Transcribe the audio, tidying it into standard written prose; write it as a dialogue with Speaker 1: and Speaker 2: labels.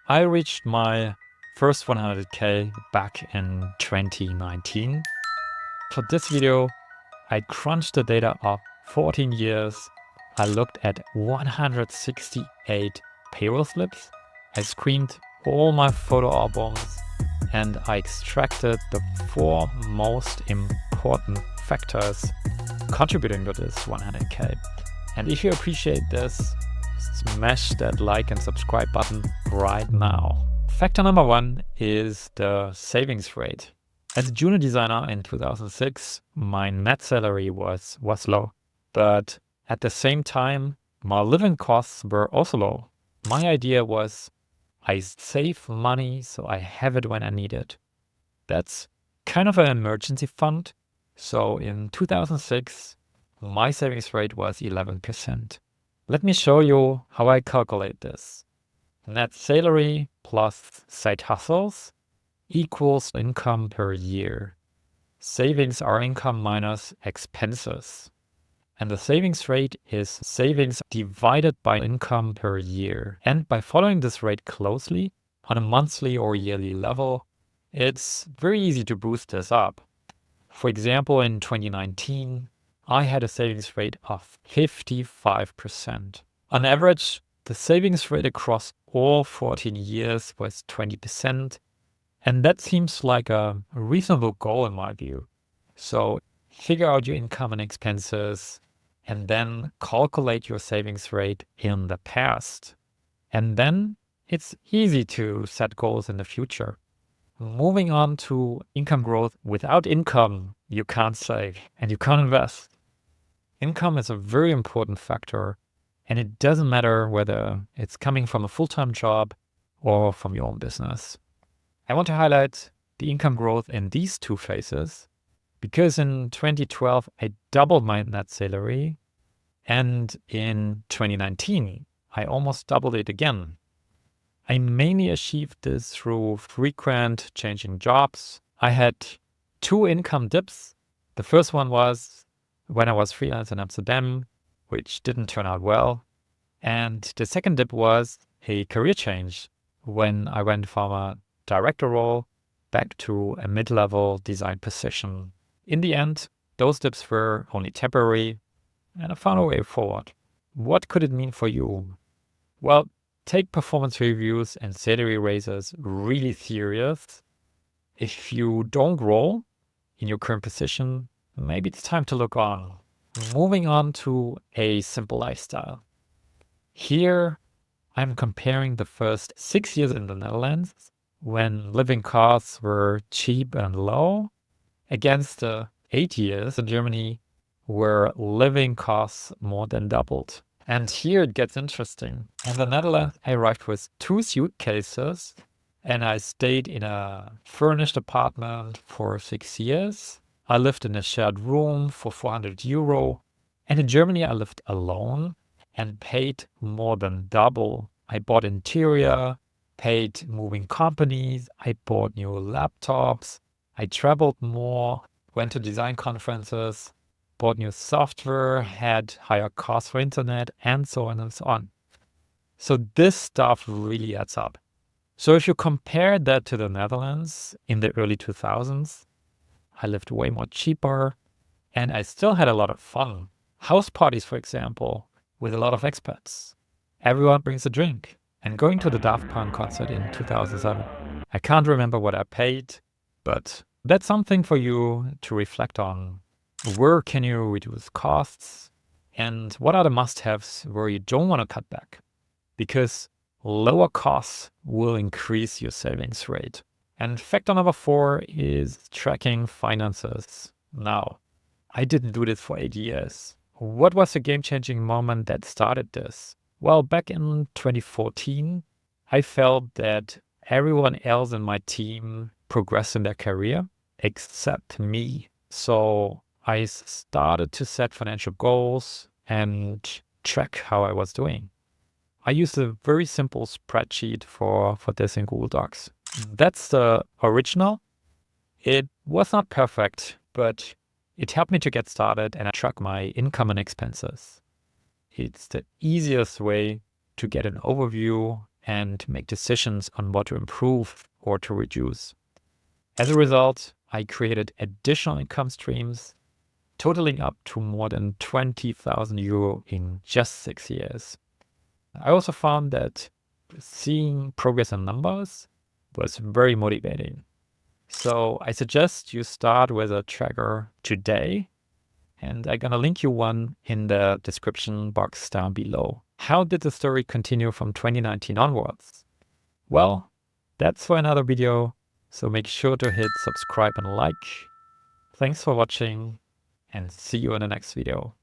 Speaker 1: I reached my first 100K back in 2019. For this video, I crunched the data of 14 years. I looked at 168 payroll slips. I screened all my photo albums and I extracted the 4 most important factors contributing to this 100K. And if you appreciate this, smash that like and subscribe button right now. Factor number 1 is the savings rate. As a junior designer in 2006, my net salary was low, but at the same time, my living costs were also low. My idea was I save money so I have it when I need it. That's kind of an emergency fund. So in 2006, my savings rate was 11%. Let me show you how I calculate this. Net salary plus side hustles equals income per year. Savings are income minus expenses. And the savings rate is savings divided by income per year. And by following this rate closely on a monthly or yearly level, it's very easy to boost this up. For example, in 2019, I had a savings rate of 55%. On average, the savings rate across all 14 years was 20%. And that seems like a reasonable goal in my view. So figure out your income and expenses and then calculate your savings rate in the past. And then it's easy to set goals in the future. Moving on to income growth. Without income, you can't save and you can't invest. Income is a very important factor, and it doesn't matter whether it's coming from a full-time job or from your own business. I want to highlight the income growth in these two phases because in 2012, I doubled my net salary, and in 2019, I almost doubled it again. I mainly achieved this through frequent changing jobs. I had 2 income dips. The first one was when I was freelance in Amsterdam, which didn't turn out well. And the second dip was a career change when I went from a director role back to a mid-level design position. In the end, those dips were only temporary, and I found a way forward. What could it mean for you? Well, take performance reviews and salary raises really serious. If you don't grow in your current position, maybe it's time to look on. Moving on to a simple lifestyle. Here, I'm comparing the first 6 years in the Netherlands when living costs were cheap and low against the 8 years in Germany where living costs more than doubled. And here it gets interesting. In the Netherlands, I arrived with 2 suitcases and I stayed in a furnished apartment for 6 years. I lived in a shared room for 400 euro. And in Germany, I lived alone and paid more than double. I bought interior, paid moving companies, I bought new laptops, I traveled more, went to design conferences, bought new software, had higher costs for internet, and so on and so on. So this stuff really adds up. So if you compare that to the Netherlands in the early 2000s, I lived way more cheaper and I still had a lot of fun. House parties, for example, with a lot of expats. Everyone brings a drink. And going to the Daft Punk concert in 2007, I can't remember what I paid, but that's something for you to reflect on. Where can you reduce costs? And what are the must-haves where you don't want to cut back? Because lower costs will increase your savings rate. And factor number 4 is tracking finances. Now, I didn't do this for 8 years. What was the game-changing moment that started this? Well, back in 2014, I felt that everyone else in my team progressed in their career except me. So I started to set financial goals and track how I was doing. I used a very simple spreadsheet for this in Google Docs. That's the original. It was not perfect, but it helped me to get started and I track my income and expenses. It's the easiest way to get an overview and make decisions on what to improve or to reduce. As a result, I created additional income streams totaling up to more than 20,000 euro in just 6 years. I also found that seeing progress in numbers was very motivating. So I suggest you start with a tracker today, and I'm gonna link you one in the description box down below. How did the story continue from 2019 onwards? Well, that's for another video, so make sure to hit subscribe and like. Thanks for watching, and see you in the next video.